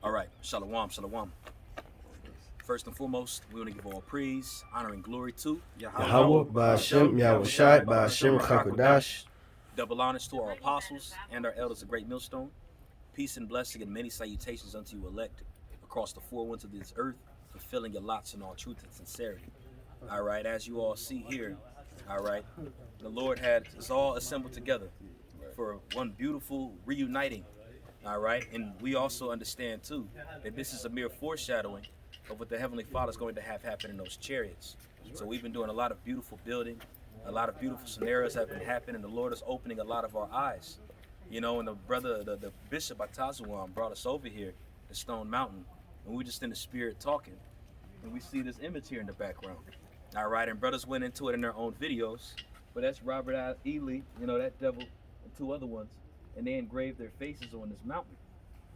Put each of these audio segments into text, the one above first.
All right, shalom, shalom. First and foremost, we want to give all praise, honor, and glory to Yahweh, Ba'ashem, Yahushai, Ba'ashem, Chakodash. double honors to our apostles and our elders of Great Millstone. Peace and blessing and many salutations unto you elect across the four winds of this earth, fulfilling your lots in all truth and sincerity. All right, as you all see here, all right, the Lord had us all assembled together for one beautiful reuniting. All right, and we also understand too that this is a mere foreshadowing of what the Heavenly Father is going to have happen in those chariots. So we've been doing a lot of beautiful building, a lot of beautiful scenarios have been happening, and the Lord is opening a lot of our eyes. You know, and the Bishop Atazuan brought us over here to Stone Mountain, and we just in the spirit talking, and we see this image here in the background. All right, and brothers went into it in their own videos, but that's Robert Ely, you know, that devil, and two other ones, and they engraved their faces on this mountain.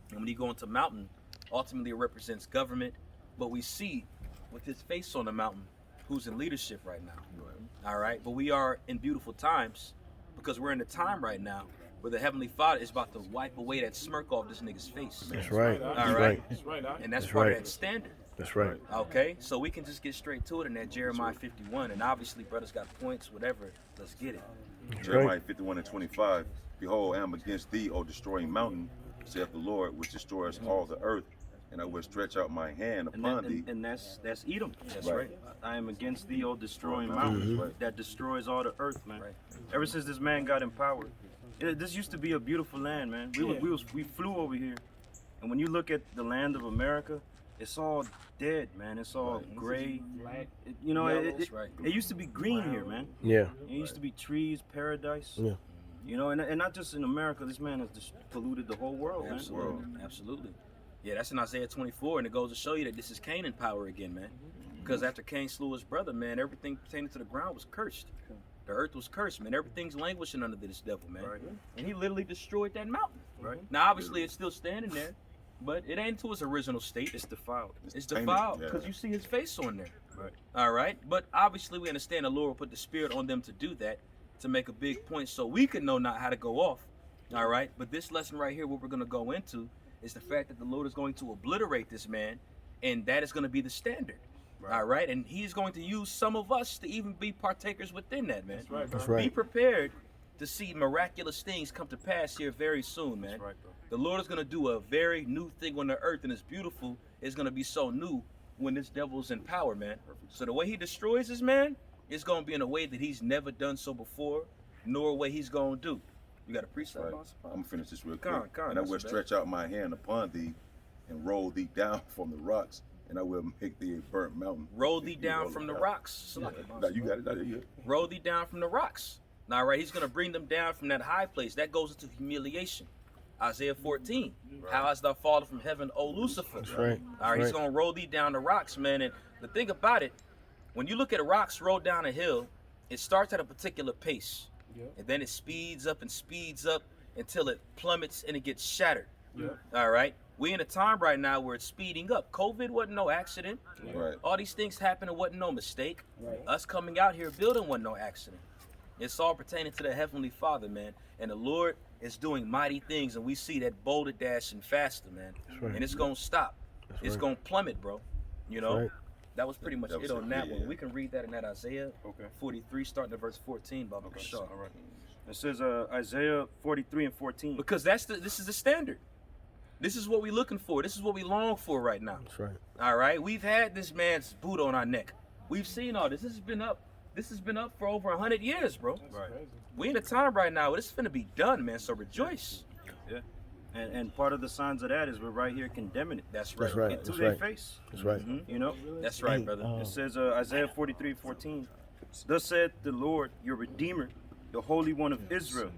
And when you go into mountain, ultimately it represents government, but we see with his face on the mountain who's in leadership right now. All right, but we are in beautiful times because we're in a time right now where the Heavenly Father is about to wipe away that smirk off this nigga's face. That's right. All right. And that's part of that standard. That's right. Okay, so we can just get straight to it in that Jeremiah 51, and obviously brothers got points, whatever. Let's get it. Jeremiah 51:25. Behold, I am against thee, O destroying mountain, saith the Lord, which destroys all the earth, and I will stretch out my hand upon thee. And that's Edom. That's right. I am against thee, O destroying mountain, that destroys all the earth, man. Right. Ever since this man got empowered, this used to be a beautiful land, man. We flew over here, and when you look at the land of America, it's all dead, man. It's all gray. You know, it used to be green here, man. Yeah. It used to be trees, paradise. Yeah. You know, and not just in America. This man has just polluted the whole world, man. Absolutely. Absolutely. Yeah, that's in Isaiah 24, and it goes to show you that this is Canaan power again, man. Because after Cain slew his brother, man, everything pertaining to the ground was cursed. The earth was cursed, man. Everything's languishing under this devil, man. Right. And he literally destroyed that mountain. Right. Now, obviously, it's still standing there, but it ain't to its original state. It's defiled. It's tainted, defiled yeah. because you see his face on there. Right. All right. But obviously, we understand the Lord will put the spirit on them to do that, to make a big point so we can know not how to go off. All right. But this lesson right here, what we're going to go into, is the fact that the Lord is going to obliterate this man, and that is going to be the standard. Right. All right. And he's going to use some of us to even be partakers within that, man. That's right. That's Be right. prepared to see miraculous things come to pass here very soon, man. That's right, bro. The Lord is going to do a very new thing on the earth, and it's beautiful. It's going to be so new when this devil's in power, man. So the way he destroys this man is going to be in a way that he's never done so before, nor a way he's going to do. You got a precept, Right. boss? I'm gonna finish this real Come on, quick. come on, And I that's will bad. stretch out my hand upon thee, and roll thee down from the rocks, and I will make thee a burnt mountain. Roll thee You down roll from it the down. rocks. No, you got it. No, you got it. Roll thee down from the rocks. Now, right, he's going to bring them down from that high place. That goes into humiliation. Isaiah 14. How hast thou fallen from heaven, O Lucifer? That's right. All right, he's Right. going to roll thee down the rocks, man. And the thing about it, when you look at rocks roll down a hill, it starts at a particular pace. And then it speeds up until it plummets and it gets shattered. All right. We in a time right now where it's speeding up. COVID wasn't no accident. Right. All these things happening wasn't no mistake. Us coming out here building wasn't no accident. It's all pertaining to the Heavenly Father, man. And the Lord is doing mighty things, and we see that bolder dashing faster, man. That's right. And it's gonna stop. That's It's right. gonna plummet, bro. You know. Right. That was pretty much That was it on it, that yeah, one. yeah. We can read that in that Isaiah Okay. 43, starting at verse 14, Baba Bashar. All right. It says Isaiah 43:14. Because this is the standard. This is what we're looking for. This is what we long for right now. That's right. All right. We've had this man's boot on our neck. We've seen all this. This has been up for over 100 years, bro. Right. We in a time right now where this is finna be done, man. So rejoice. Yeah. And part of the signs of that is we're right here condemning it. That's right. That's right. Get to That's their right. face. That's right. Mhm. You know? That's right, Hey, brother. It says Isaiah 43:14. Thus saith the Lord, your Redeemer, the Holy One of Israel.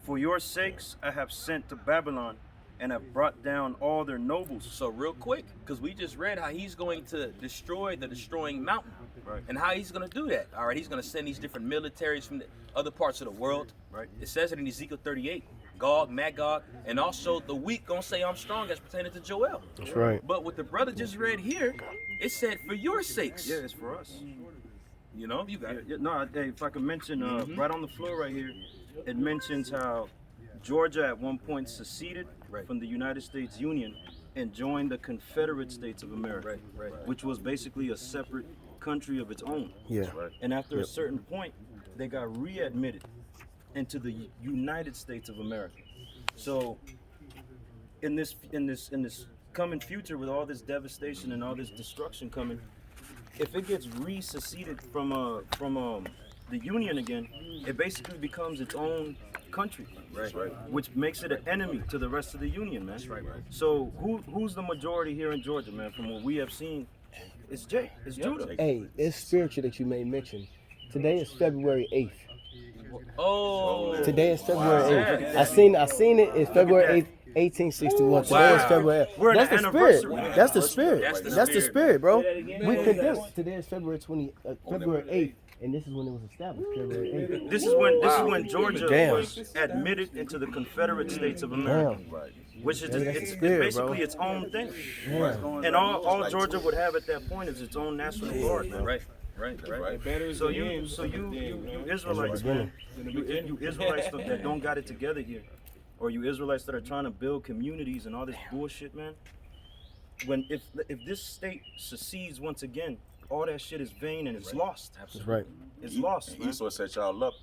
For your sakes I have sent to Babylon, and have brought down all their nobles. So real quick, because we just read how he's going to destroy the destroying mountain. Right. And how he's going to do that. All right, he's going to send these different militaries from the other parts of the world. Right. It says it in Ezekiel 38. Gog, Magog, and also the weak going to say I'm strong as pertaining to Joel. That's right. But what the brother just read here, it said for your sakes. Yeah, it's for us. You know, you got Yeah, it. yeah, no, if I could mention right on the floor right here, it mentions how Georgia at one point seceded Right. from the United States Union and joined the Confederate States of America, Right. which was basically a separate country of its own. Yeah. Right. And after a certain point, they got readmitted into the United States of America. So in this coming future, with all this devastation and all this destruction coming, if it gets re-seceded from the Union again, it basically becomes its own country, That's right. which makes it an enemy to the rest of the Union, man. That's right. So who's the majority here in Georgia, man? From what we have seen, it's Judah. Hey, it's spiritual that you made mention. Today is February 8th. Oh. Today is February Wow. 8th. I seen it. It's February 8th, 1861. Today is Wow. February 8th. We're in That's the the spirit. anniversary. That's the spirit. That's the That's the spirit. spirit, bro. We condemn. Today is February 8th, and this is when it was established. February 8th. This is when Georgia Damn. was admitted into the Confederate States of America, Damn. which is That's the it's spirit, basically bro. its own thing. Damn. And all Georgia would have at that point is its own national guard, man. Right. So you Israelites, man, you Israelites that don't got it together here, or you Israelites that are trying to build communities and all this bullshit, man. If this state secedes once again, all that shit is vain and it's lost. That's right. It's lost, man. Esau set y'all up.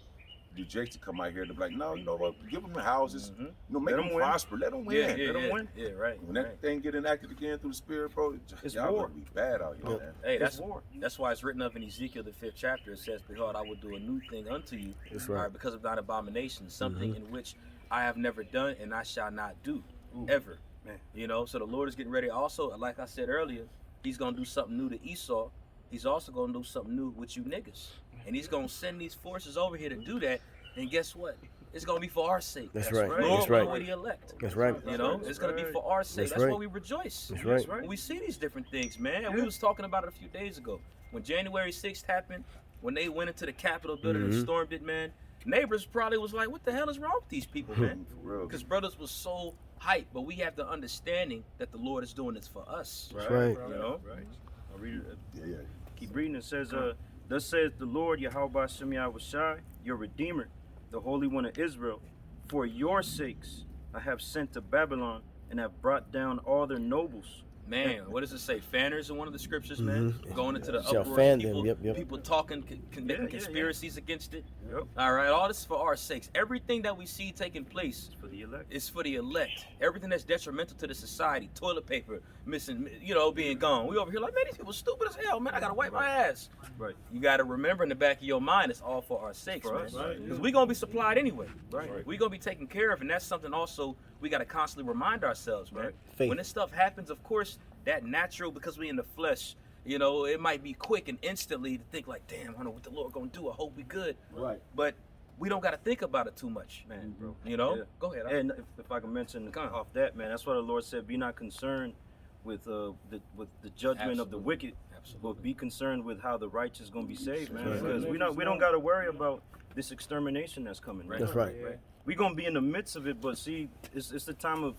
Do Jake to come out here and be like, no, you know what? Give them the houses. Mhm. You know, make Let them 'em win. prosper. Let them win. Yeah, Let 'em win. Yeah, right. When that thing get enacted again through the spirit, bro, It's y'all war. gonna be bad out here, Yep. man. Hey, It's war. that's why it's written up in Ezekiel the 5th chapter. It says, "Behold, I will do a new thing unto you, That's right. because of thine abomination, something in which I have never done, and I shall not do ever." Man. You know, so the Lord is getting ready. Also, like I said earlier, He's gonna do something new to Esau. He's also gonna do something new with you niggas, and He's gonna send these forces over here to do that. And guess what? It's gonna be for our sake. That's right. Lord That's will right. with the elect. That's right. You know, it's gonna be for our sake. That's That's why right. we rejoice. That's right. When we see these different things, man. We was talking about it a few days ago. When January 6th happened, when they went into the Capitol building and stormed it, man, neighbors probably was like, what the hell is wrong with these people, man? For real. Because brothers was so hyped, but we have the understanding that the Lord is doing this for us. That's right. You know? I'll read it. Yeah. Keep reading. It says, thus says the Lord, Yahweh Hashem Yahushai, your Redeemer, the Holy One of Israel. For your sakes I have sent to Babylon and have brought down all their nobles. Man, what does it say? Fanners in one of the scriptures, man. Going into the Shall uproar. fan them, People, yep, yep. people talking, making yeah. conspiracies against it. Yep. All right, all this is for our sakes. Everything that we see taking place For the elect. is for the elect. Everything that's detrimental to the society, toilet paper missing, being gone. We over here like, man, these people stupid as hell, man. I gotta wipe my ass. Right. You gotta remember in the back of your mind, it's all for our sakes, For man. us, right, Because we gonna be supplied anyway. Right. We gonna be taken care of, and that's something also we gotta constantly remind ourselves, man. Right. Faith. When this stuff happens, of course, that natural, because we in the flesh, it might be quick and instantly to think like, damn, I don't know what the Lord gonna do. I hope we good. Right. But we don't gotta think about it too much, man. Bro. You know? Yeah. Go ahead. And if I can mention Come on. off that, man, that's why the Lord said, be not concerned with the judgment of the Absolutely. wicked, Absolutely. but be concerned with how the righteous is gonna be saved, man. That's Because we don't got to worry about this extermination that's coming. Right. That's right. We gonna be in the midst of it, but see, it's the time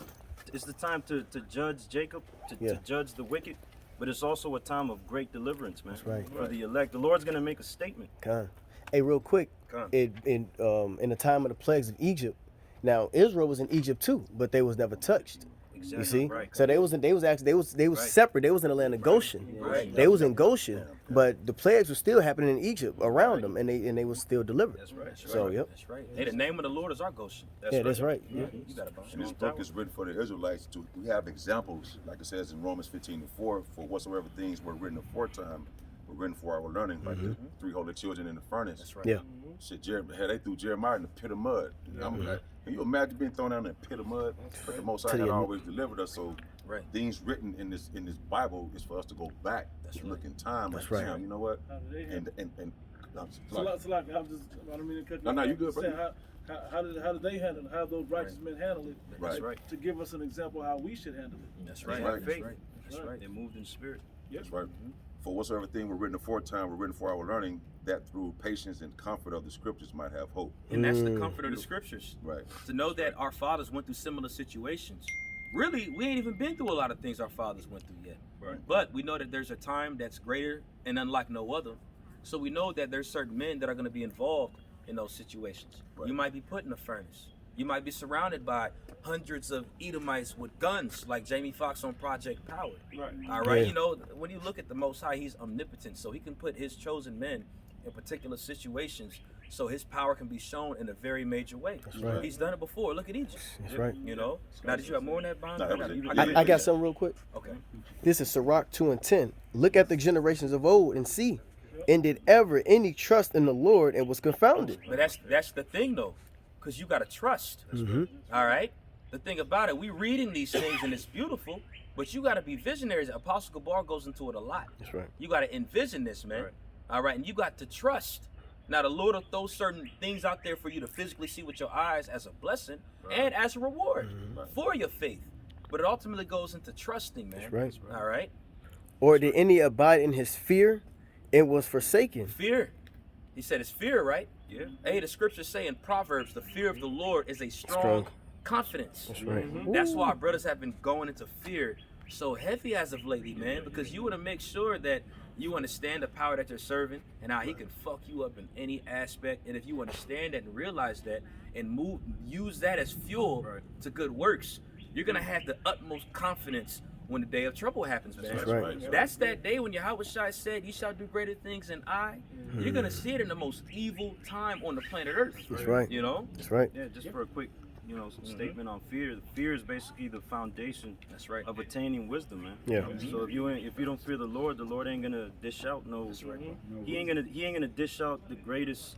to judge Jacob, Yeah. to judge the wicked, but it's also a time of great deliverance, man. That's right. For the elect, the Lord's gonna make a statement. Con. Hey, real quick, Con. in the time of the plagues of Egypt, now Israel was in Egypt too, but they was never touched. Exactly. You see, Right. so they was Right. separate. They was in the land of Goshen. Right. They was in Goshen, but the plagues were still happening in Egypt around them, and they was still delivered. That's right. That's So right. yep, That's right. Hey, the name of the Lord is our Goshen. yeah, that's right. Yeah. You got it, bro. And this book is written for the Israelites to we have examples, like it says in Romans 15:4, for whatsoever things were written aforetime were written for our learning, like the three holy children in the furnace. That's right. Yeah. Shit, they threw Jeremiah in the pit of mud. I'm like, can you imagine being thrown down in a pit of mud? But the Most High To had the- always delivered us. So Right. things written in this Bible is for us to go back, That's to right. look in time. That's like, right. damn, you know what? How did they handle And So like, I don't mean to cut you No, no, off. you good, I'm saying, brother. how did they handle it? How those righteous men handle it? Right. right. To give us an example how we should handle it. That's right. right. That's That's right. right. That's right. They moved in spirit. That's right. For whatsoever thing were written aforetime were written for our learning, that through patience and comfort of the scriptures might have hope. And that's the comfort of the scriptures. Right. To know that our fathers went through similar situations. Really, we ain't even been through a lot of things our fathers went through yet. Right. But we know that there's a time that's greater and unlike no other. So we know that there's certain men that are going to be involved in those situations. Right. You might be put in a furnace. You might be surrounded by hundreds of Edomites with guns, like Jamie Foxx on Project Power. Right. All right, Yeah. you know, when you look at the Most High, He's omnipotent, so He can put His chosen men in particular situations, so His power can be shown in a very major way. right. He's done it before. Look at Egypt. That's right. You know. Now, did you have more on that, Bond? No, that was it. I got something real quick. Okay. This is Sirach 2:10. Look at the generations of old and see, and did ever any trust in the Lord and was confounded? But that's the thing though, because you got to trust. All right. The thing about it, we reading these things and it's beautiful, but you got to be visionaries. Apostle Gabar goes into it a lot. That's right. You got to envision this, man. Right. All right, and you got to trust. Now the Lord will throw certain things out there for you to physically see with your eyes as a blessing and as a reward for your faith. But it ultimately goes into trusting, man. That's right. All right. Or did any abide in his fear and was forsaken? Fear. He said it's fear, right? Yeah. Hey, the scriptures say in Proverbs, the fear of the Lord is a strong Strong. confidence. That's right. That's why our brothers have been going into fear so heavy as of lately, man, because you want to make sure that you understand the power that you're serving and how He can fuck you up in any aspect. And if you understand that and realize that and use that as fuel to good works, you're going to have the utmost confidence when the day of trouble happens, man. That's right. That's that day when Yahweh Shai said, "You shall do greater things than I." You're going to see it in the most evil time on the planet Earth. That's right. You know? That's right. Yeah, just for a quick, statement on fear. Fear is basically the foundation That's right. of attaining wisdom, man. Yeah. So if you don't fear the Lord ain't gonna dish out no. That's right. He ain't gonna dish out the greatest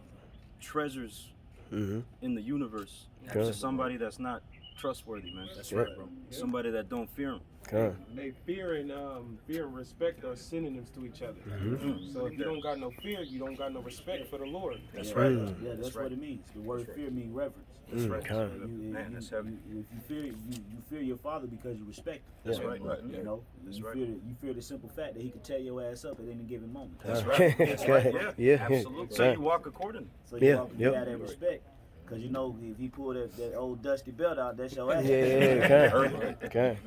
treasures Mm-hmm. in the universe Okay. to somebody that's not trustworthy, man. That's right, bro. Somebody that don't fear Him. Okay. They fear and respect are synonyms to each other. So if you don't got no fear, you don't got no respect for the Lord. That's Yeah, right. Yeah, that's right. what it means. The word fear means reverence. That's right. Okay. Man, that's heavy. If you fear, you fear your father because you respect him. That's Yeah. right. You know, That's you right. fear the simple fact that he could tear your ass up at any given moment. That's right. That's right. Okay. Yeah. Yeah. Absolutely. So you walk accordingly. So you Yeah, walk yep. you got that respect. Because you know, if he pull that old dusty belt out, that's your ass. Yeah, okay. Okay.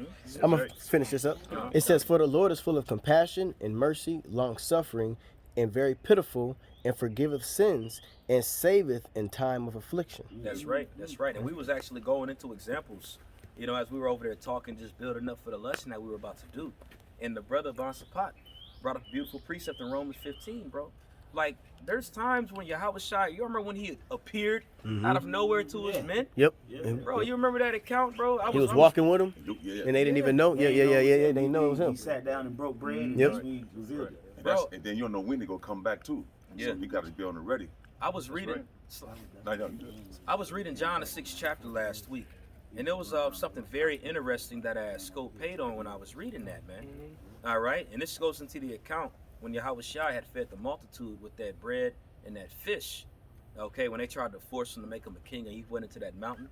I'm going to finish this up. It says, "For the Lord is full of compassion and mercy, long suffering, and very pitiful, and forgiveth sins, and saveth in time of affliction." That's right. That's right. And we was actually going into examples, you know, as we were over there talking, just building up for the lesson that we were about to do. And the brother Bon Sapat brought up a beautiful precept in Romans 15, bro. Like, there's times when Yahweh Shai, you remember when He appeared out of nowhere to His men? Yep. Bro, you remember that account, bro? He was walking with him, Yeah. and they didn't even know. Yeah. They didn't know it was He him. sat down and broke bread. Yep. And we revealed it. And then you don't know when they gonna come back too. Yeah. So you gotta be on the ready. I was reading. I was reading John the 6th chapter last week, and there was something very interesting that I had scope paid on when I was reading that, man. All right, and this goes into the account when Yahweh Shai had fed the multitude with that bread and that fish. Okay, when they tried to force him to make him a king, and he went into that mountain.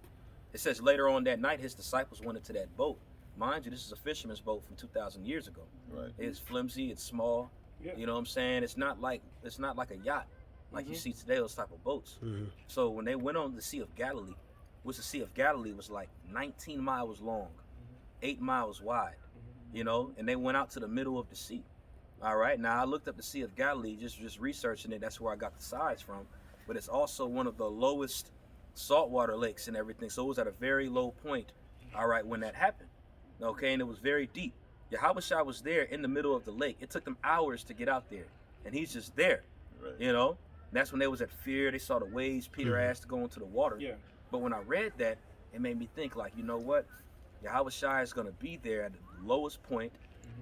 It says later on that night, his disciples went into that boat. Mind you, this is a fisherman's boat from 2,000 years ago. Right. It's flimsy, it's small. Yeah. You know what I'm saying? It's not like a yacht like you see today, those type of boats. So when they went on the Sea of Galilee, which the Sea of Galilee was like 19 miles long, 8 miles wide, you know, and they went out to the middle of the sea. All right. Now I looked up the Sea of Galilee, just researching it. That's where I got the size from. But it's also one of the lowest saltwater lakes and everything. So it was at a very low point. All right, when that happened. Okay, and it was very deep. Yahweh Shai was there in the middle of the lake. It took them hours to get out there, and He's just there. Right. You know, and that's when they was at fear. They saw the waves. Peter asked to go into the water. Yeah. But when I read that, it made me think, like, you know what? Yahweh Shai is going to be there at the lowest point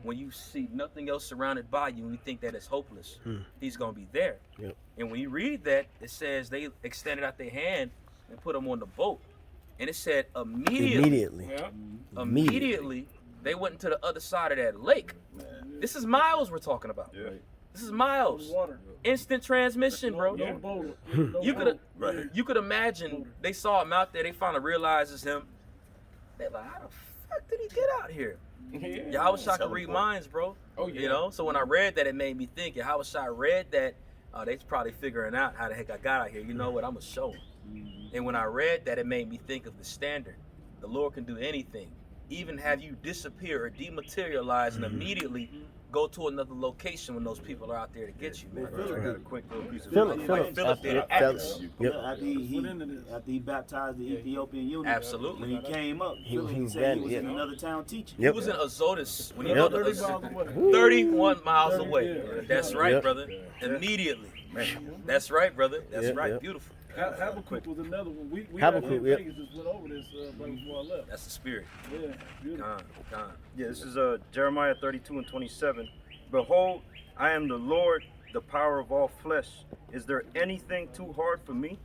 when you see nothing else surrounded by you and you think that it's hopeless. He's going to be there. Yep. And when you read that, it says they extended out their hand and put him on the boat. And it said Immediately. Yeah. immediately they went into the other side of that lake. This is miles we're talking about. Yeah. This is miles. Water. Instant transmission, bro. No boat. No You could boat. Right. you could imagine they saw him out there. They finally realized it's him. They're like, how the fuck did he get out here? Yeah. Yahweh Shai can Teleport. read minds, bro. Oh, yeah. You know. So when I read that, it made me think. Yahweh Shai read that. They probably figuring out how the heck I got out here. You know what? I'm gonna show him. And when I read that, it made me think of the standard. The Lord can do anything. even have you disappear or dematerialize and immediately go to another location when those people are out there to get you, man. I got a quick little piece of Philip, Like Philip did at Philip. Yep. After he baptized the Ethiopian eunuch, Absolutely. when he came up, He Philip was said he was banned, in yeah. another town teaching. He Yep. was in Azotus when he Yep. go to 30 miles away. 31 miles 30, away. yeah. That's right, Yep. brother. Immediately. That's right, brother. That's Yep, right. yep. Beautiful. Habakkuk was another one. We Habakkuk, had yep. Vegas just went over this right before I left. That's the spirit. Yeah, beautiful. Gone. Yeah, this is Jeremiah 32:27. Behold, I am the Lord, the power of all flesh. Is there anything too hard for me?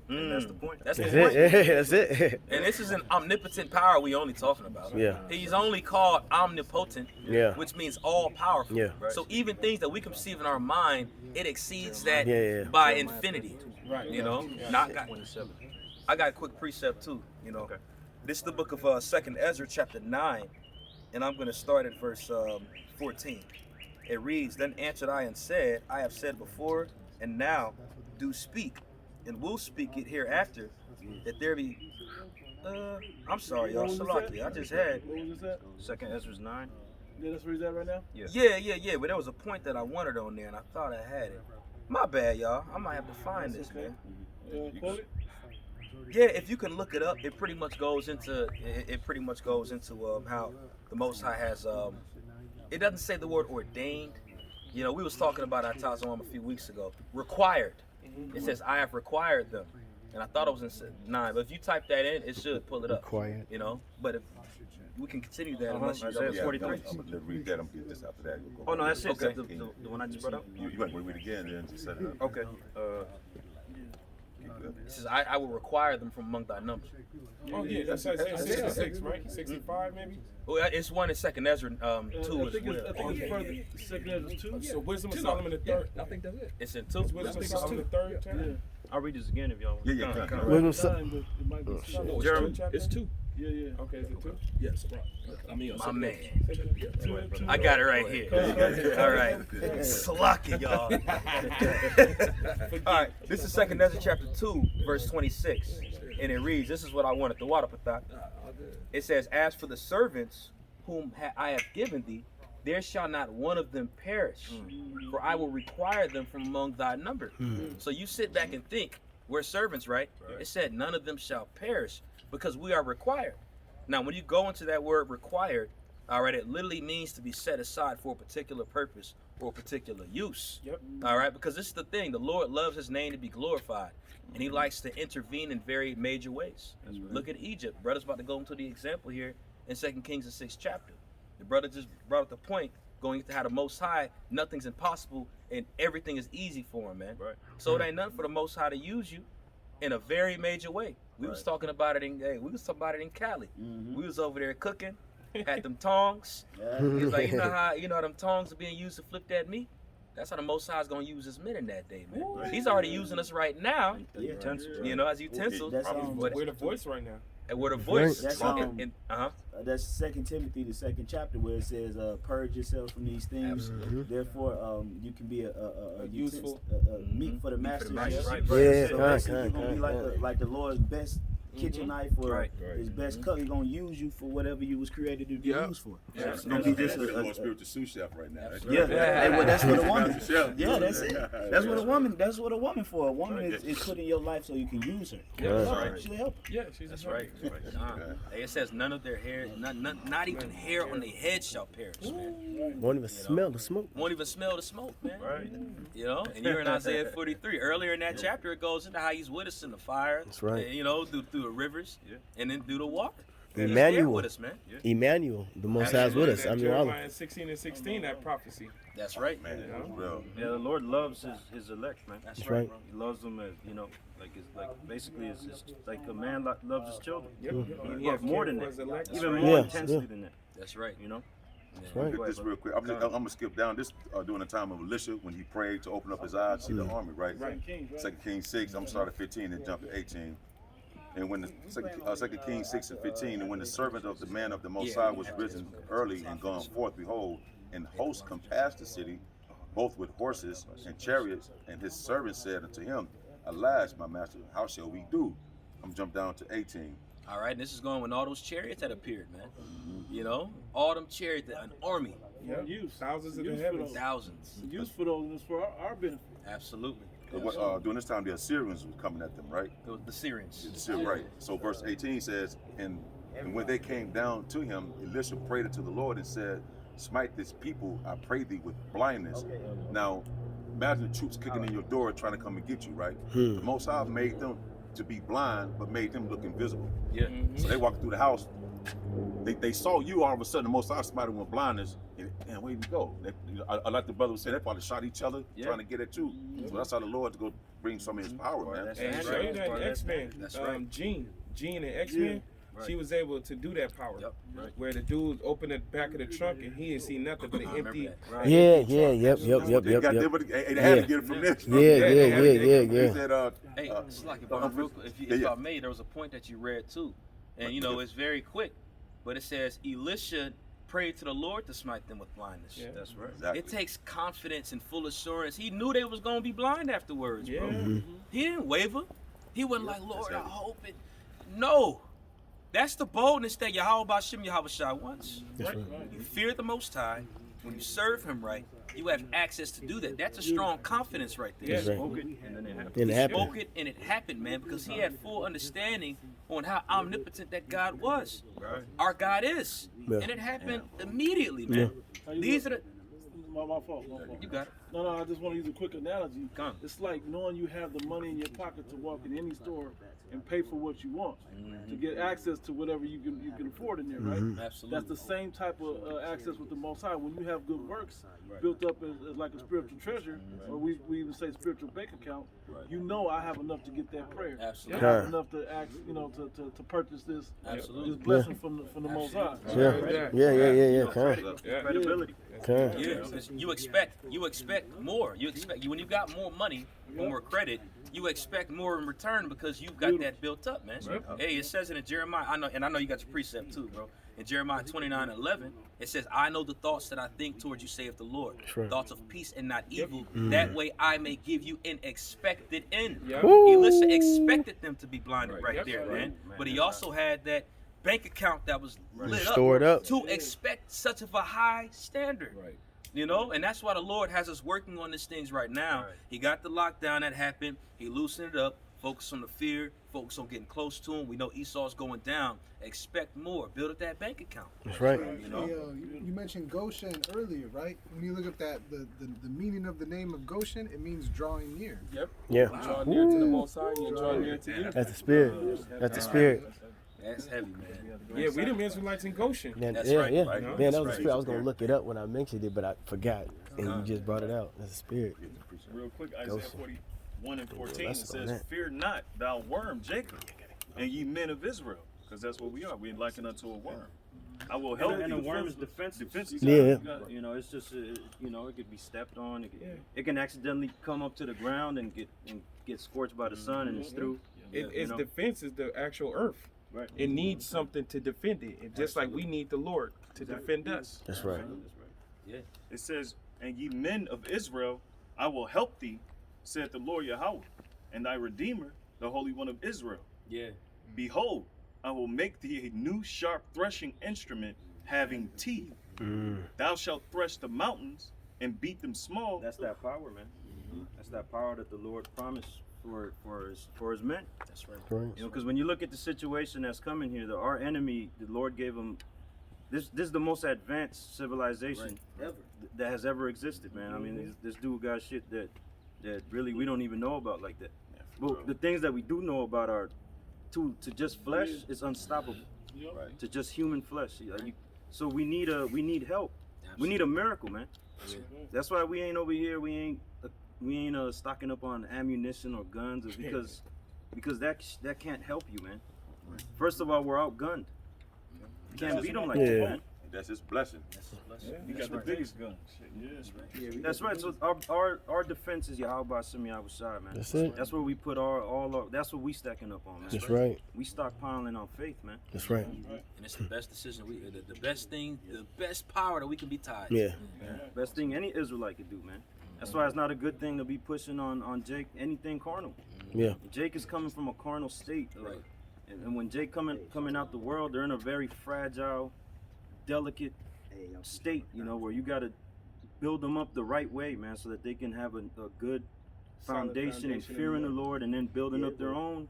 And that's the point. That's the That's point. it. That's it. And this is an omnipotent power we only talking about. Yeah. He's only called omnipotent, Yeah. which means all powerful. Yeah. So even things that we conceive in our mind, it exceeds that Yeah. by infinity. Right. You know, I got a quick precept too. You know, this is the book of 2nd Ezra, chapter 9, and I'm going to start at verse 14. It reads, "Then answered I and said, I have said before, and now do speak, and will speak it hereafter, that there be." I'm sorry, y'all. What was Salaki. that? I just had. What was this at? 2nd Ezra 9. Yeah, that's where he's at right now? Yeah. But there was a point that I wanted on there, and I thought I had it. My bad, y'all. I might have to find this, man. Quote it? Yeah, if you can look it up, it pretty much goes into how the Most High has. It doesn't say the word ordained. You know, we was talking about our Tazam a few weeks ago. Required. It says, "I have required them," and I thought it was in 9. But if you type that in, it should pull it up. Required. You know, but if we can continue that unless you Isaiah Yeah, 43. I'm gonna read that. I'm gonna get this after that. We'll go Oh no, that's it. Okay. The one I just brought up. You want to read it again, then just set it up. Okay. it says, I will require them from among thy numbers. Oh yeah, that's Isaiah 66, right? 65 maybe. Well, it's one in 2nd Ezra 2 I as think well. it's further. Second Ezra 2. So Wisdom of Solomon the third. I think that's it. It's in 2. Is Wisdom of Solomon the third chapter? Yeah. I'll read this again if y'all want. Yeah. Wisdom so- Time, but it might be some- No, it's Jeremy. two. It's two. Yeah. Okay, is it two? Yes, right. I mean, My man. Two. I got it right here. All right. Salaki, y'all. All right. This is 2nd Ezra chapter 2, verse 26. And it reads, this is what I wanted, the water patak. It says, "As for the servants whom I have given thee, there shall not one of them perish, for I will require them from among thy number." So you sit back and think, we're servants, right? It said none of them shall perish because we are required. Now, when you go into that word required, all right, it literally means to be set aside for a particular purpose or a particular use. Yep. All right, because this is the thing. The Lord loves his name to be glorified, and he likes to intervene in very major ways. Look at Egypt. Brother's about to go into the example here in 2 Kings, the 6th chapter. The brother just brought up the point, going into how the Most High, nothing's impossible, and everything is easy for him, man. Right. So it ain't nothing for the Most High to use you in a very major way. We was talking about it in Cali. We was over there cooking, had them tongs. He's like, you know how them tongs are being used to flip that meat? That's how the Most High is gonna use his men in that day, man. He's already using us right now, you know, as utensils. That's, But We're the voice right now. and we're the voice. That's, that's 2 Timothy, the 2nd chapter, where it says, "Purge yourselves from these things. Therefore, you can be a Useful. meat for the master." Right. So Yeah, basically, you're kind. gonna be like the Lord's best kitchen knife or Right. his best cook. He's gonna use you for whatever you was created to be used for. Yeah. It's gonna be just You're more a spiritual sous chef right now. yeah. Hey, well, that's what a woman. Chef. Yeah, that's it. That's what a woman. That's what a woman for. A woman is put in your life so you can use her. She'll help. Yeah, she's That's right. It says none of their hair, not even hair on their head shall perish, man. Won't even smell the smoke. Won't even smell the smoke, man. Right. You know, and you're in Isaiah 43. Earlier in that chapter, it goes into how he's with us in the fire. That's right. You know, through the rivers, and then through the water. He's Emmanuel. there with us, man. Emmanuel, the Most High is with us. I'm your Allah. Jeremiah 16 and 16, that prophecy. That's right. Man, that's real. Yeah, the Lord loves his elect, man. That's That's right. right. Bro. He loves them as basically it's like a man loves his children. Yep. Yeah, more than that, even right. more Yeah, intensely yeah. than that. That's right. You know. That's right. Look at this real quick. I'm gonna skip down this during the time of Elisha when he prayed to open up his eyes, see the army, right? Kings, right? 2 Kings 6. I'm starting at 15 and jump to 18. And when the 2 Kings 6 and 15, and when the servant of the man of the Most High was risen early and gone forth, behold, and hosts compassed the city, both with horses and chariots. And his servant said unto him, Alas, my master, how shall we do? I'm jump down to 18. All right, and this is going when all those chariots had appeared, man. You know, all them chariots, an army, Yeah, use thousands in the Use for heavens. those. thousands. Use for those and it's for our benefit. Absolutely. During this time, the Assyrians were coming at them, right? The Syrians. The Syrians, right. So verse 18 says, and when they came down to him, Elisha prayed unto the Lord and said, smite this people, I pray thee, with blindness. Now, imagine the troops kicking in your door trying to come and get you, right? The Most High made them to be blind, but made them look invisible. Yeah. So they walked through the house. They saw you all of a sudden. The Most High somebody with blindness, and where did you go? I like the brother was saying, they probably shot each other trying to get at you. So that's how the Lord go bring some of His power, man. And That's show right. you that in X-Men. That's right. Jean in X-Men, she was able to do that power. Yep. Right. Where the dude opened the back of the trunk and he didn't see nothing but an I remember empty. that. Right. Yeah, yep. They had to get it from this. Yeah. He said, Hey, it's like if I may, there was a point that you read too, and you know it's very quick, but it says Elisha prayed to the Lord to smite them with blindness. Yeah. That's right. Exactly. It takes confidence and full assurance. He knew they was gonna be blind afterwards, bro. Yeah. He didn't waver. He wasn't like, Lord, I hope it. No. That's the boldness that Yahweh Bashem Yahweh Shai wants. That's right. You fear the Most High. When you serve Him right, you have access to do that. That's a strong confidence right there. That's right. Spoke it, and then it happened. And it He happened. spoke it and it happened, man, because he had full understanding on how omnipotent that God was. Right. Our God is. Yeah. And it happened immediately, man. How you These doing? are the. My fault. You got it. No, I just want to use a quick analogy. Come. It's like knowing you have the money in your pocket to walk in any store and pay for what you want, to get access to whatever you can afford in there, right? Absolutely. That's the same type of access with the Most High. When you have good works built up as like a spiritual treasure, or we even say spiritual bank account, you know I have enough to get that prayer. Absolutely. I have enough to ask, to purchase this Absolutely. blessing from the Most High. Yeah. Come. Credibility. Come. Yeah, 'cause you expect more. When you got more money, more credit, you expect more in return because you've got that built up, man. Hey, it says it in Jeremiah. I know you got your precept too, bro. In Jeremiah 29:11, it says, "I know the thoughts that I think towards you, saith the Lord, right. thoughts of peace and not evil. That way I may give you an expected end." Yep. Elisha expected them to be blinded right Yep. there, Right. man. But he also had that bank account that was lit Stored up. to expect such of a high standard. Right. You know, and that's why the Lord has us working on these things right now. Right. He got the lockdown that happened. He loosened it up. Focus on the fear. Focus on getting close to him. We know Esau's going down. Expect more. Build up that bank account. That's right. You know. Hey, you mentioned Goshen earlier, right? When you look at that, the meaning of the name of Goshen, it means drawing near. Yeah. Draw near to the Most High, you draw near to you. That's the spirit. That's the spirit. That's heavy, man. Yeah, we the Israelites in Goshen. Man, That's yeah, right, yeah. right. Man, That's that was the right. spirit. I was gonna look it up when I mentioned it, but I forgot, and you just brought it out. That's the spirit. Real quick, Isaiah Goshen. 41 and 14 That's says, on that. "Fear not, thou worm Jacob, and ye men of Israel," because that's what we are. We liken unto a worm. I will help And you. the worm is defensive. Yeah. You know, it's just it could be stepped on. It can accidentally come up to the ground and get scorched by the sun, and it's through. Its defense is the actual earth. Right. It needs something to defend it, and just like we need the Lord to defend us. That's right. It says, "And ye men of Israel, I will help thee," said the Lord Yahweh, "and thy Redeemer, the Holy One of Israel. Yeah. Behold, I will make thee a new sharp threshing instrument having teeth. Thou shalt thresh the mountains and beat them small." That's that power, man. That's that power that the Lord promised for his men. That's right. Right. You know, because when you look at the situation that's coming here, our enemy, the Lord gave them. This is the most advanced civilization that has ever existed, man. I mean, this dude got shit that really we don't even know about like that. But the things that we do know about are to just flesh is unstoppable. Right. To just human flesh. So we need help. We need a miracle, man. That's why we ain't over here. We ain't stocking up on ammunition or guns, because that can't help you, man. First of all, we're outgunned. You can't beat them like that, man. That's His blessing. You got the biggest gun. That's right. So our defense is Yahweh Bashem Yahweh Shai, man. That's it. That's where we put all our. That's what we stacking up on, man. That's right. We stockpiling on faith, man. That's right. And it's the best decision the best thing, the best power that we can be tied. Yeah. Best thing any Israelite could do, man. That's why it's not a good thing to be pushing on Jake anything carnal. Yeah. Jake is coming from a carnal state, Right. And when Jake coming out the world, they're in a very fragile, delicate state, you know, where you got to build them up the right way, man, so that they can have a good foundation and fearing the Lord, and then building up their own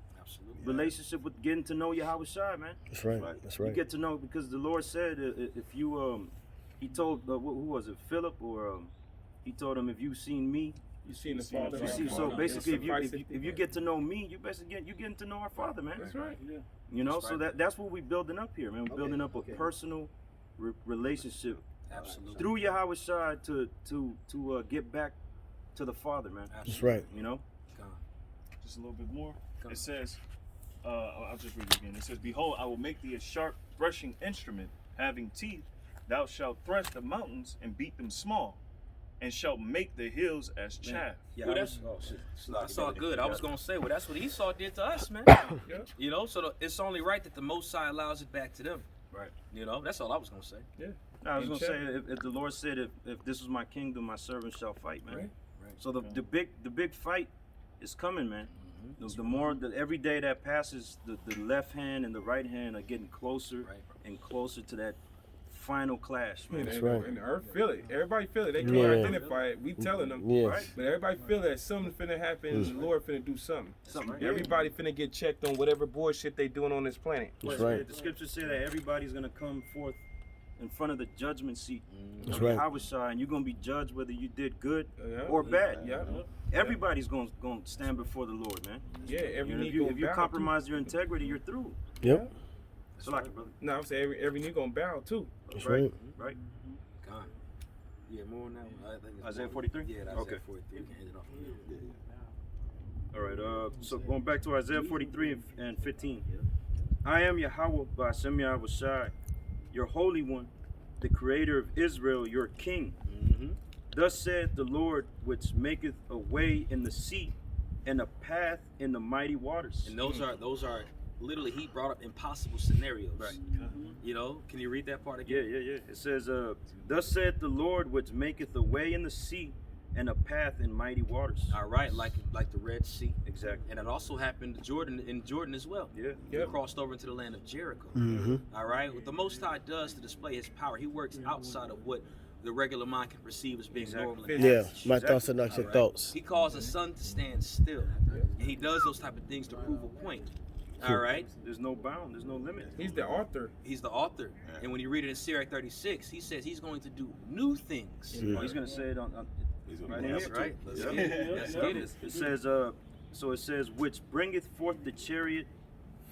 relationship with getting to know Yahweh Shai, man. That's right. That's right. You get to know, because the Lord said, if you he told who was it, Philip, or he told him, if you've seen me, You seen the Father. you see. So basically, if you get to know me, you basically getting to know our Father, man. That's right. Yeah. You know, so that's what we're building up here, man. We're building up a personal relationship through Yahweh Shai to get back to the Father, man. That's right. You know. Just a little bit more. It says, I'll just read it again. It says, "Behold, I will make thee a sharp threshing instrument, having teeth. Thou shalt thresh the mountains and beat them small, and shalt make the hills as chaff." Yeah, well, that's all good. I was gonna say, well, that's what Esau did to us, man. You know, so it's only right that the Most High allows it back to them. Right. You know, that's all I was gonna say. Yeah. I was gonna say, if the Lord said, if this is my kingdom, my servants shall fight, man. Right. So the big fight is coming, man. The more every day that passes, the left hand and the right hand are getting closer and closer to that final clash, man. That's right. And the earth feel it. Everybody feel it. They can't Yeah. identify it. We telling them, Yes. right? But everybody feel that something finna happen. The Lord finna do something. Something. Everybody finna get checked on whatever bullshit they doing on this planet. That's right. The scriptures say that everybody's gonna come forth in front of the judgment seat That's of right. Yahweh Shai, and you're gonna be judged whether you did good Yeah. or bad. Yeah. Everybody's gonna stand before the Lord, man. Yeah. Every You know, knee if you gonna bow. compromise your integrity, you're through. Yep. So like it, brother. No, I'm saying every knee gonna bow too. That's right. Right. God. Yeah, more on that one. I think it's Isaiah more- 43? Yeah, that's Okay. Isaiah 43. We can end it off. All right. So going back to Isaiah 43 and 15. I am Yahweh Ba'ashem Yahweh Shai, your Holy One, the Creator of Israel, your King. Thus saith the Lord, which maketh a way in the sea and a path in the mighty waters. And those are literally, he brought up impossible scenarios. Right. You know, can you read that part again? Yeah. It says, thus saith the Lord, which maketh a way in the sea and a path in mighty waters. All right, like the Red Sea. Exactly. And it also happened to Jordan as well. Yeah. He crossed over into the land of Jericho. All right, what the Most High does to display his power, he works outside of what the regular mind can perceive as being normal. and Yeah. average. My thoughts are not your thoughts. He calls the sun to stand still, and he does those type of things to prove a point. All right, There's no bound. There's no limit. He's the author. he's the author, and when you read it in Sirach 36, he says he's going to do new things. Oh, he's gonna say it on right That's here. right. Let's get it. Let's get it. It says, so it says, which bringeth forth the chariot,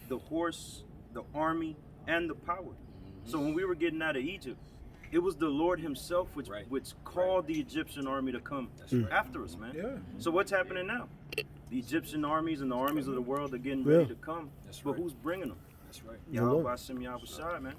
the horse, the army, and the power. So when we were getting out of Egypt, it was the Lord Himself which called the Egyptian army to come after us, man. Yeah. So what's happening now? The Egyptian armies and the armies of the world are getting ready to come. But who's bringing them? That's right. Yahweh Ba'ashem Yahweh Shai, man.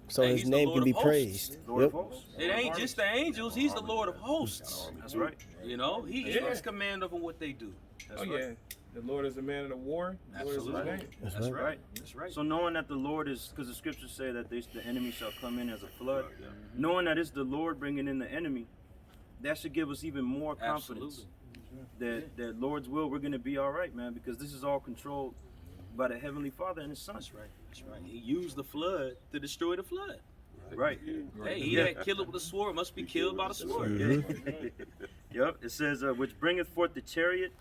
So Hey, his he's the name Lord can be of hosts. praised. Lord Yep. of hosts. It ain't just the angels. He's the Lord of hosts. That's right. You know, he takes command over what they do. That's Oh right. yeah. The Lord is a man of the war. The Lord is his Absolutely. name. That's right. That's right. So knowing that the Lord is, because the scriptures say that the enemy shall come in as a flood, knowing that it's the Lord bringing in the enemy, that should give us even more confidence that Lord's will, we're going to be all right, man, because this is all controlled by the Heavenly Father and His Son. That's right. That's right. He used the flood to destroy the flood. Right. Hey, he that killed with the sword must be killed by the sword. Yep. It says, which bringeth forth the chariot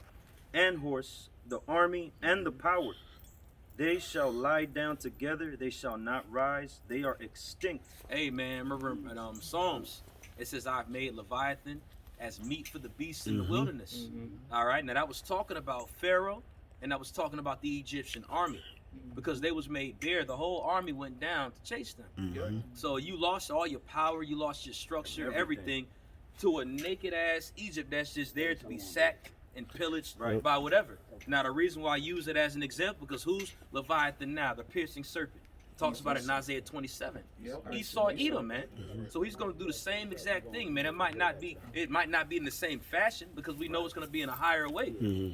and horse, the army and the power. They shall lie down together, they shall not rise, they are extinct. Hey, man, remember in Psalms, it says, I've made Leviathan as meat for the beasts in the wilderness. All right, now that was talking about Pharaoh, and that was talking about the Egyptian army, because they was made bare. The whole army went down to chase them. So you lost all your power, you lost your structure, everything to a naked ass Egypt that's just there to be sacked and pillaged by whatever. Now the reason why I use it as an example, because who's Leviathan now? The piercing serpent. Talks about it in Isaiah 27. Esau Edom, man. So he's gonna do the same exact thing, man. It might not be in the same fashion, because we know it's gonna be in a higher way.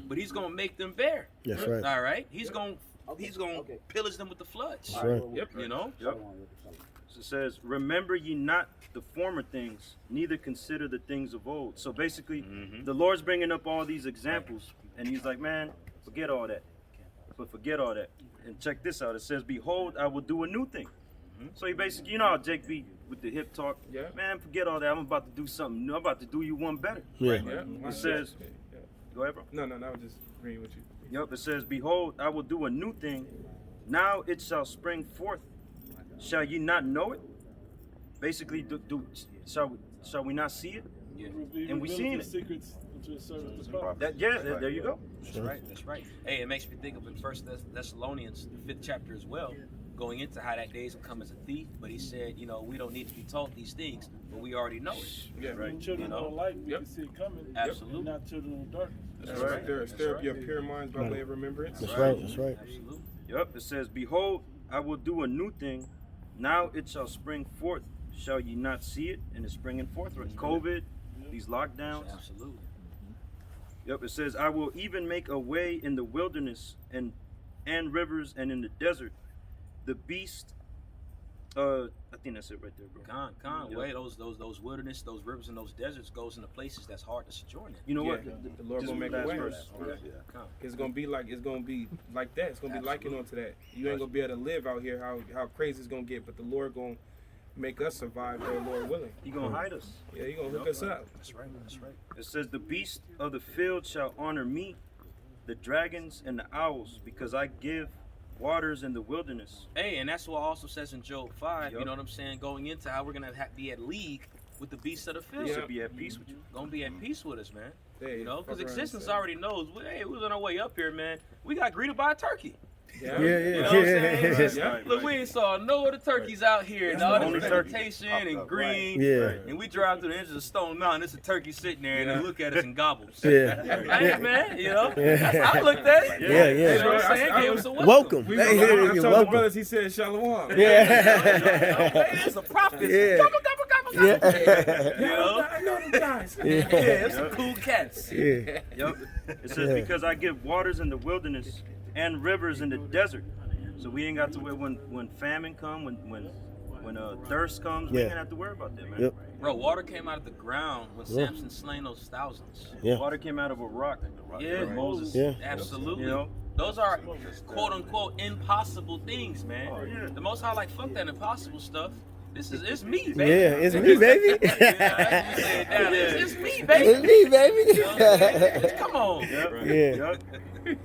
But he's gonna make them bare. That's right. All right. He's gonna pillage them with the floods. That's right. You know. So it says, remember ye not the former things, neither consider the things of old. So basically, the Lord's bringing up all these examples, and He's like, man, forget all that. But forget all that. And check this out. It says, behold, I will do a new thing. So he basically, you know how Jake be with the hip talk? Yeah. Man, forget all that. I'm about to do something new. I'm about to do you one better. Yeah. Yeah. It says, go ahead, bro. No, I was just agreeing with you. Yep, it says, behold, I will do a new thing. Now it shall spring forth. Shall ye not know it? Basically, shall we not see it? Yeah. And we seen it. Secrets into his servants, the prophet. There you go. That's right. That's right. Hey, it makes me think of in First Thessalonians, the 5th chapter as well, going into how that days will come as a thief. But he said, you know, we don't need to be taught these things, but we already know it. Yeah. When children You know? of light, we Yep. can see it coming. Absolutely. And not children of darkness. That's right. Stir up your pure minds by way of remembrance. That's right. That's right. Absolutely. Yep, it says, behold, I will do a new thing. Now it shall spring forth. Shall ye not see it? And it's springing forth. Right? COVID, these lockdowns. Absolutely. Yep, it says, I will even make a way in the wilderness and rivers and in the desert. The beast, I think that's it right there, bro. Con way those wilderness, those rivers and those deserts goes into places that's hard to sojourn in. You know Yeah, what? the Lord Just gonna make a last way. verse. It's gonna be like that. It's gonna be likened onto that. You ain't gonna be able to live out here how crazy it's gonna get, but the Lord gonna make us survive there, Lord willing. He gonna hide us. Yeah, He gonna hook us up. That's right. That's right. It says, the beast of the field shall honor me, the dragons and the owls, because I give waters in the wilderness. Hey, and that's what also says in Job 5. Yup. You know what I'm saying? Going into how we're gonna be at league with the beasts of the field. He should be at peace with you. Gonna be at peace with us, man. Hey, You know, because fuck around existence and say- already knows. Hey, we was on our way up here, man. We got greeted by a turkey. Yeah. Yeah, You know what I'm saying? yeah. Yeah. Look, we ain't saw no other turkeys out here. And all Only this turkey. vegetation and green. Yeah. And we drive through the edges of Stone Mountain. There's a turkey sitting there, and they look at us and gobbles. Yeah. Hey, man, you know? Yeah. That's how I looked at it. Yeah, You know yeah. what I'm saying? I- Gave us a Welcome. We, Hey, I you're told the welcome. brothers, he said shalom. Yeah. It's a prophet. Yeah. Gobble, gobble, gobble, gobble. Yeah. You know? I know them guys. Yeah, there's some cool cats. Yeah. Yep. It says, Yeah. because I give waters in the wilderness and rivers in the desert. So we ain't got to worry when famine come, when thirst comes, we Yeah. ain't have to worry about that, man. Yep. Bro, water came out of the ground when Yeah. Samson slain those thousands. Yeah. Water came out of a rock. Yeah. Moses. Yeah. Absolutely. You know? Those are quote unquote impossible things, man. Oh, yeah. The Most High like fuck that impossible stuff. It's me, Yeah, baby. it's me, baby. Yeah, you say it down there. It's me, It's baby. me, baby. Come on. Yep. Yeah. Yep.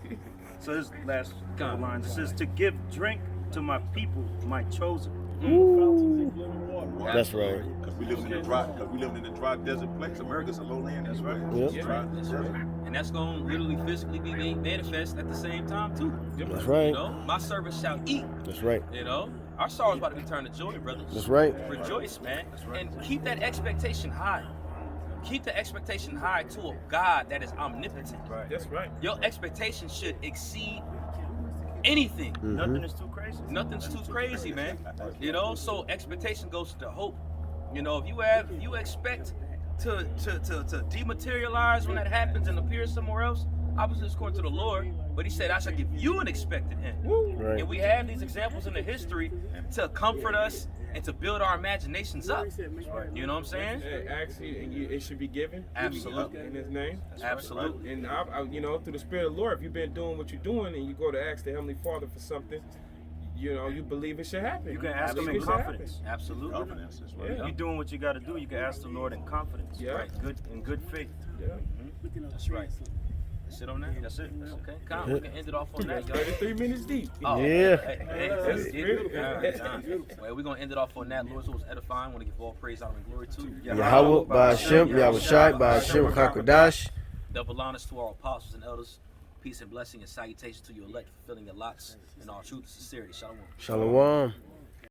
So this last couple lines, it says, to give drink to my people, my chosen. Ooh. Living water. That's right. Because we live in a dry desert place. America's a lowland. That's right. Yep. Dry That's desert. right. And that's going to literally physically be made manifest at the same time, too. That's You right. know, my servants shall eat. That's right. You know, our sorrow's about to be turned to joy, brothers. That's right. Rejoice, man. And keep that expectation high. Keep the expectation high to a God that is omnipotent. That's right. Your expectation should exceed anything. Nothing is too crazy. Nothing's too crazy, man. You know, so expectation goes to hope. You know, if you expect to dematerialize when that happens and appear somewhere else, obviously it's according to the Lord. But he said, I shall give you an expected end. Right. And we have these examples in the history to comfort us and to build our imaginations up. You know what I'm saying? Actually, and it should be given. Absolutely. In His name. Absolutely. And you know, through the Spirit of the Lord, if you've been doing what you're doing, and you go to ask the Heavenly Father for something, you know, you believe it should happen. You can ask him in Believe it should confidence. Absolutely. Confidence. That's right. Yeah. You doing what you got to do. You can ask the Lord in confidence. Yeah. Right. In good faith. happen. That's right. That's it on that? That's it. Okay. Come, we can end it off on that, Yeah. y'all. 33 minutes deep. Oh, Yeah. Hey, That's get beautiful. it. Well, we're going to end it off on that. Lord, so it was edifying. I want to give all praise, honor, and glory to Yahweh, by Hashem, Yahushai, by Hashem, Kakadash. Double honors to our apostles and elders. Peace and blessing and salutation to your elect, fulfilling your lots in all truth and sincerity. Shalom. Shalom.